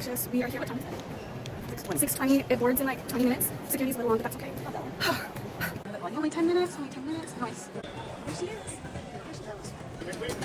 delicious. We are here. What time is it? 6:20. It boards in like 20 minutes. Security's a little long, but that's okay. Only 10 minutes. Only 10 minutes. Nice. There she is. There she goes.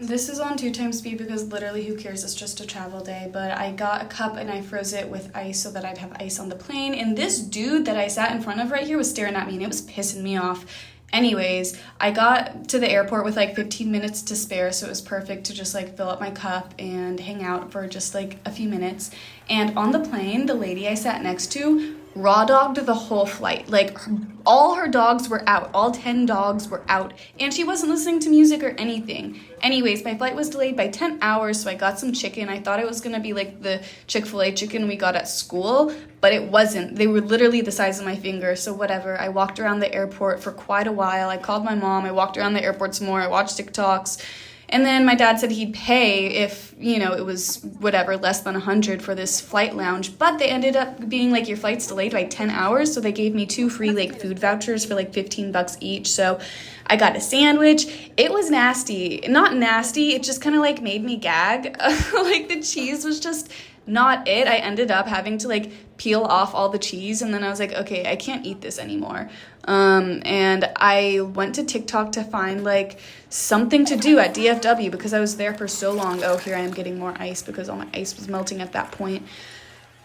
This is on 2 times speed because literally who cares, it's just a travel day, but I got a cup and I froze it with ice so that I'd have ice on the plane, and this dude that I sat in front of right here was staring at me and it was pissing me off. Anyways, I got to the airport with like 15 minutes to spare, so it was perfect to just like fill up my cup and hang out for just like a few minutes. And on the plane, the lady I sat next to raw dogged the whole flight. Like all her dogs were out, all 10 dogs were out, and she wasn't listening to music or anything. Anyways, my flight was delayed by 10 hours, so I got some chicken. I thought it was gonna be like the Chick-fil-A chicken we got at school, but it wasn't. They were literally the size of my finger, so whatever. I walked around the airport for quite a while. I called my mom, I walked around the airport some more, I watched TikToks, and then my dad said he'd pay if, you know, it was whatever, less than 100 for this flight lounge, but they ended up being like, your flight's delayed by 10 hours, so they gave me 2 free like food vouchers for like $15 each, so I got a sandwich. It was nasty. Not nasty, it just kind of like made me gag. Like the cheese was just not it. I ended up having to like peel off all the cheese, and then I was like, okay, I can't eat this anymore. And I went to TikTok to find like something to do at DFW because I was there for so long. Oh, here I am getting more ice because all my ice was melting at that point.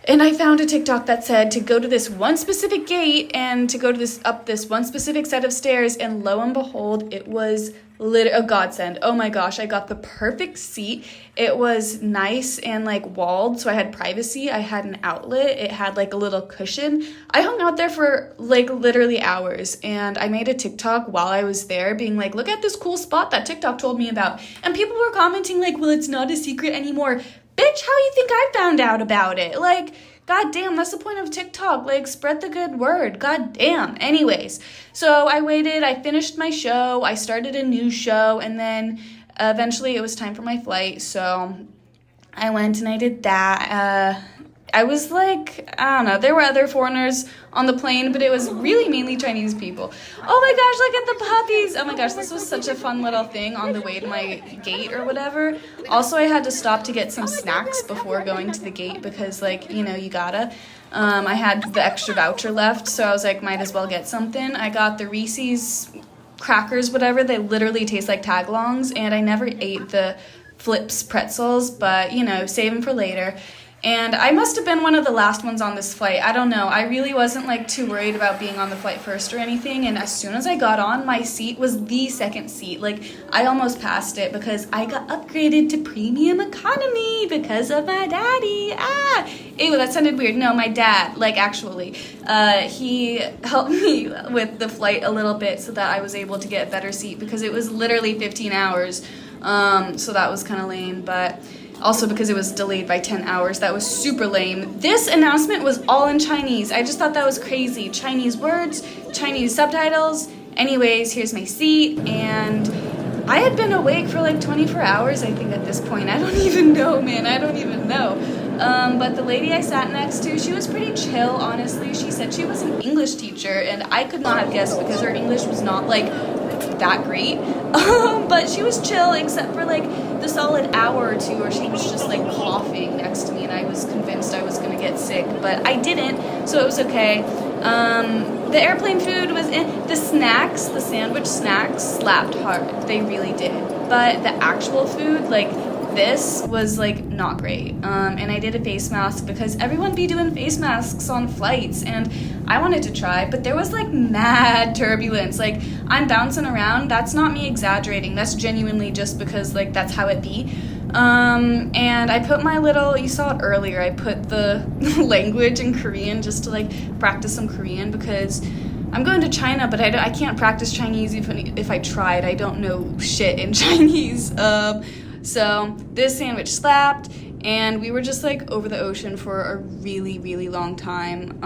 And I found a TikTok that said to go to this one specific gate and to go to up this one specific set of stairs, and lo and behold, it was a godsend. Oh my gosh, I got the perfect seat. It was nice and like walled, so I had privacy. I had an outlet. It had like a little cushion. I hung out there for like literally hours, and I made a TikTok while I was there being like, look at this cool spot that TikTok told me about. And people were commenting like, well, it's not a secret anymore. Bitch, how you think I found out about it? Like, god damn, that's the point of TikTok. Like, spread the good word. God damn. Anyways, so I waited. I finished my show. I started a new show. And then eventually it was time for my flight. So I went and I did that. I was like, I don't know. There were other foreigners on the plane, but it was really mainly Chinese people. Oh my gosh, look at the puppies. Oh my gosh, this was such a fun little thing on the way to my gate or whatever. Also, I had to stop to get some snacks before going to the gate because, like, you know, you gotta. I had the extra voucher left, so I was like, might as well get something. I got the Reese's crackers, whatever. They literally taste like tagalongs, and I never ate the Flips pretzels, but, you know, save them for later. And I must have been one of the last ones on this flight. I don't know. I really wasn't like too worried about being on the flight first or anything. And as soon as I got on, my seat was the second seat. Like, I almost passed it because I got upgraded to premium economy because of my daddy. Ew, that sounded weird. No, my dad, like actually, he helped me with the flight a little bit so that I was able to get a better seat because it was literally 15 hours. So that was kind of lame, but also because it was delayed by 10 hours. That was super lame. This announcement was all in Chinese. I just thought that was crazy. Chinese words, Chinese subtitles. Anyways, here's my seat, and I had been awake for like 24 hours, I think, at this point. I don't even know, man. I don't even know. But the lady I sat next to, she was pretty chill, honestly. She said she was an English teacher, and I could not have guessed because her English was not like that great. But she was chill except for like the solid hour or two where she was just like coughing next to me, and I was convinced I was gonna get sick, but I didn't, so it was okay. The airplane food was the snacks, the sandwich snacks slapped hard. They really did. But the actual food, like this, was like not great. And I did a face mask because everyone be doing face masks on flights, and I wanted to try, but there was like mad turbulence. Like, I'm bouncing around. That's not me exaggerating. That's genuinely just because like that's how it be. And I put my little, you saw it earlier, I put the language in Korean just to like practice some Korean because I'm going to China, but I can't practice Chinese even if I tried. I don't know shit in Chinese. So this sandwich slapped, and we were just like over the ocean for a really, really long time.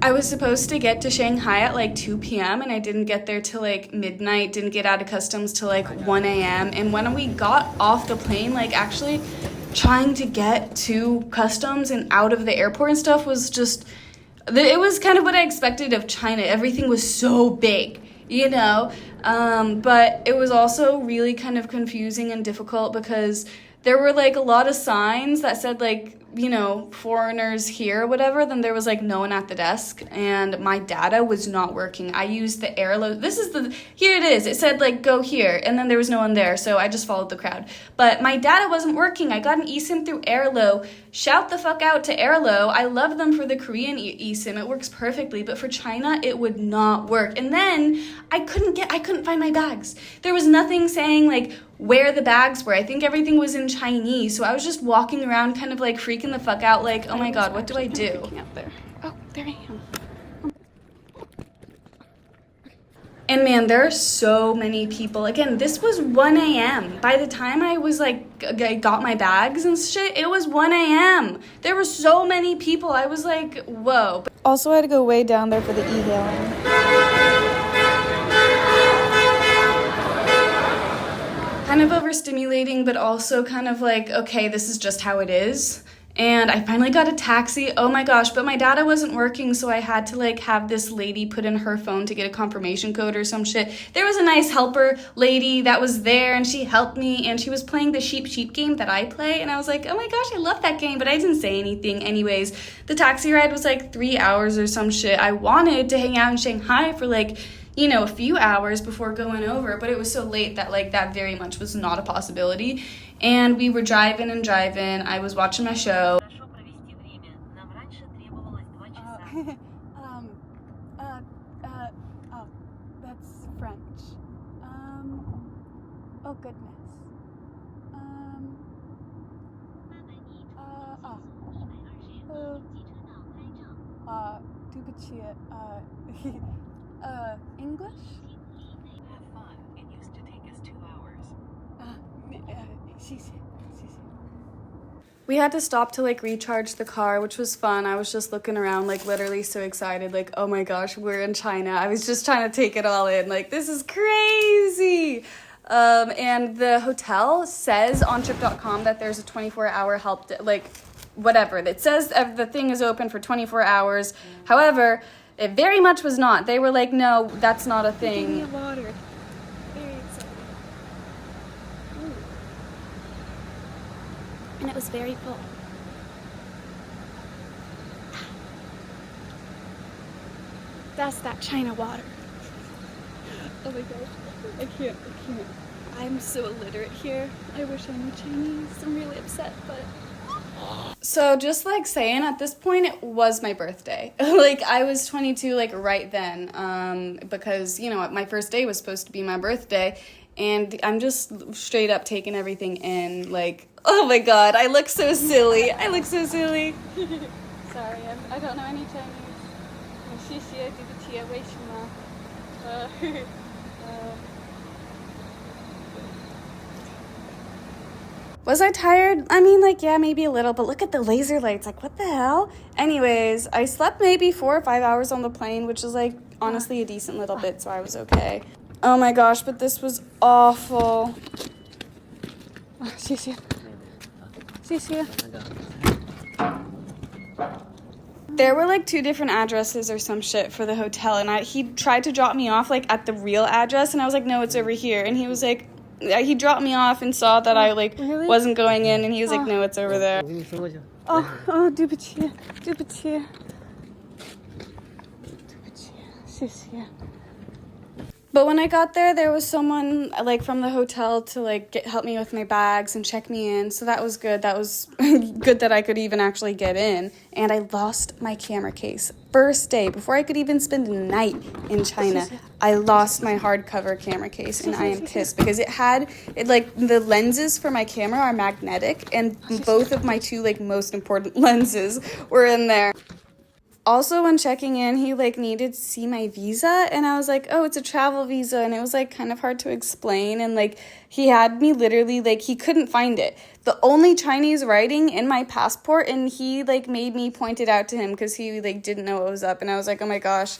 I was supposed to get to Shanghai at like 2 p.m. and I didn't get there till like midnight, didn't get out of customs till like 1 a.m. And when we got off the plane, like actually trying to get to customs and out of the airport and stuff was just, it was kind of what I expected of China. Everything was so big, you know? But it was also really kind of confusing and difficult because there were like a lot of signs that said like, you know, foreigners here or whatever, then there was like no one at the desk and my data was not working. I used the airlo. Here it is. It said like go here and then there was no one there. So I just followed the crowd. But my data wasn't working. I got an eSIM through Airlo. Shout the fuck out to Airlo. I love them for the Korean eSIM. It works perfectly. But for China, it would not work. And then I couldn't find my bags. There was nothing saying like where the bags were. I think everything was in Chinese. So I was just walking around kind of like freaking the fuck out like, oh my god, what do I do? Out there. Oh, there I am. And man, there are so many people. Again, this was 1 a.m. By the time I was like, I got my bags and shit, it was 1 a.m. There were so many people. I was like, whoa. Also, I had to go way down there for the e-hailing. Kind of overstimulating, but also kind of like, okay, this is just how it is. And I finally got a taxi. Oh my gosh, but my data wasn't working, so I had to like have this lady put in her phone to get a confirmation code or some shit. There was a nice helper lady that was there and she helped me and she was playing the sheep game that I play and I was like, oh my gosh, I love that game, but I didn't say anything anyways. The taxi ride was like 3 hours or some shit. I wanted to hang out in Shanghai for like, you know, a few hours before going over, but it was so late that like that very much was not a possibility. And we were driving. I was watching my show. Oh, that's French. Oh goodness. English? Have fun. It used to take us 2 hours. We had to stop to like recharge the car, which was fun. I was just looking around, like literally so excited, like, oh my gosh, we're in China. I was just trying to take it all in, like, this is crazy. And the hotel says on trip.com that there's a 24-hour help, like, whatever. It says the thing is open for 24 hours. However, it very much was not. They were like, no, that's not a thing. Give me water. Very exciting. And it was very full. That's that China water. Oh my gosh. I can't. I'm so illiterate here. I wish I knew Chinese. I'm really upset, but... So just like saying at this point, it was my birthday. Like I was 22 like right then because, you know, my first day was supposed to be my birthday and I'm just straight up taking everything in like, oh my god, I look so silly. Sorry, I don't know any Chinese. 谢谢对不起为什么 Was I tired? I mean, like, yeah, maybe a little, but look at the laser lights. Like, what the hell? Anyways, I slept maybe 4 or 5 hours on the plane, which is, like, honestly a decent little bit, so I was okay. Oh my gosh, but this was awful. 谢谢 There were, like, 2 different addresses or some shit for the hotel, and he tried to drop me off, like, at the real address, and I was like, no, it's over here. And he was like... He dropped me off and saw that I like really? wasn't going in and he was like, no, it's over there. 对不起谢谢 But when I got there was someone like from the hotel to like help me with my bags and check me in, so that was good. That was good that I could even actually get in. And I lost my camera case. First day, before I could even spend a night in China, I lost my hardcover camera case, and I am pissed because it like the lenses for my camera are magnetic, and both of my 2 like most important lenses were in there. Also, when checking in, he, like, needed to see my visa, and I was like, oh, it's a travel visa, and it was, like, kind of hard to explain, and, like, he had me literally, like, he couldn't find it. The only Chinese writing in my passport, and he, like, made me point it out to him because he, like, didn't know what was up, and I was like, oh my gosh.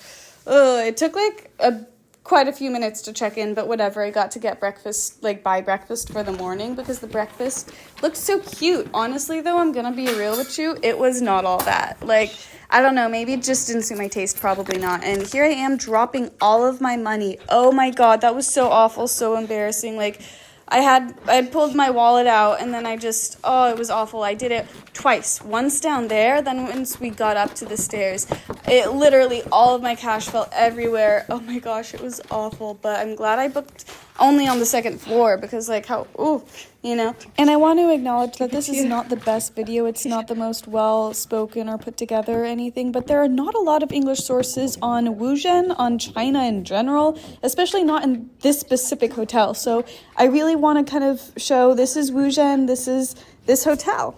It took, like, a quite a few minutes to check in, but whatever. I got to get breakfast, like buy breakfast for the morning because the breakfast looked so cute. Honestly, though, I'm gonna be real with you, it was not all that. Like, I don't know, maybe it just didn't suit my taste, probably not. And here I am dropping all of my money. Oh my god, that was so awful, so embarrassing. Like, I had pulled my wallet out and then it was awful. I did it twice. Once down there, then once we got up to the stairs. It literally, all of my cash fell everywhere. Oh my gosh, it was awful. But I'm glad I booked only on the second floor because like And I want to acknowledge that this is not the best video. It's not the most well spoken or put together or anything, but there are not a lot of English sources on Wuzhen, on China in general, especially not in this specific hotel. So I really want to kind of show this is Wuzhen, this is this hotel.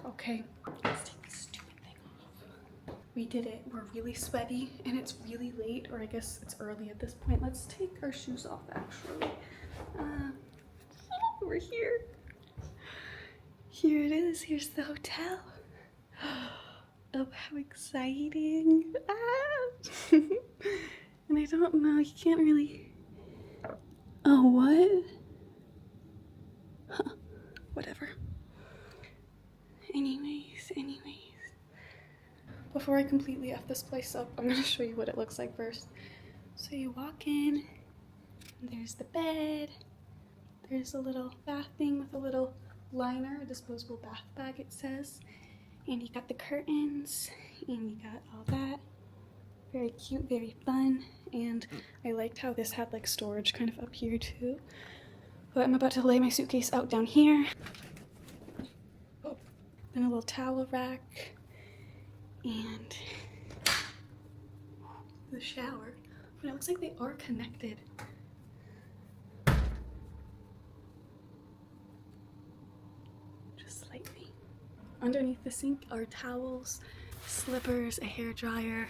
Okay, let's take this stupid thing off. We did it. We're really sweaty and it's really late, or I guess it's early at this point. Let's take our shoes off actually. We're here. Here it is. Here's the hotel. Oh, how exciting. And I don't know, you can't really... Oh, what? Huh. Whatever. Anyways. Before I completely F this place up, I'm gonna show you what it looks like first. So you walk in, and there's the bed. There's a little bath thing with a little liner, a disposable bath bag it says. And you got the curtains, and you got all that. Very cute, very fun. And I liked how this had like storage kind of up here too. But I'm about to lay my suitcase out down here. Oh, then a little towel rack. And the shower. But it looks like they are connected. Just slightly. Underneath the sink are towels, slippers, a hair dryer.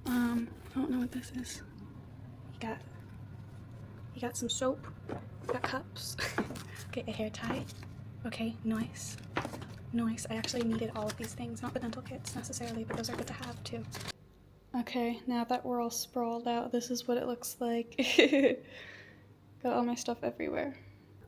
I don't know what this is. You got some soap, you got cups. Okay, a hair tie. Okay, nice. I actually needed all of these things, not the dental kits necessarily, but those are good to have too. Okay, now that we're all sprawled out, this is what it looks like. Got all my stuff everywhere.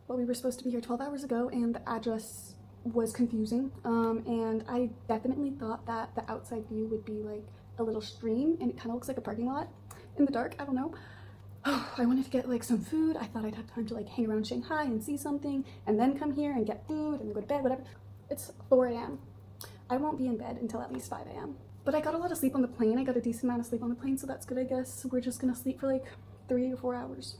Well, we were supposed to be here 12 hours ago and the address was confusing. And I definitely thought that the outside view would be like a little stream and it kind of looks like a parking lot in the dark, I don't know. Oh, I wanted to get like some food. I thought I'd have time to like hang around Shanghai and see something and then come here and get food and then go to bed, whatever. It's 4 a.m. I won't be in bed until at least 5 a.m. But I got a lot of sleep on the plane. I got a decent amount of sleep on the plane, so that's good, I guess. We're just gonna sleep for like 3 or 4 hours.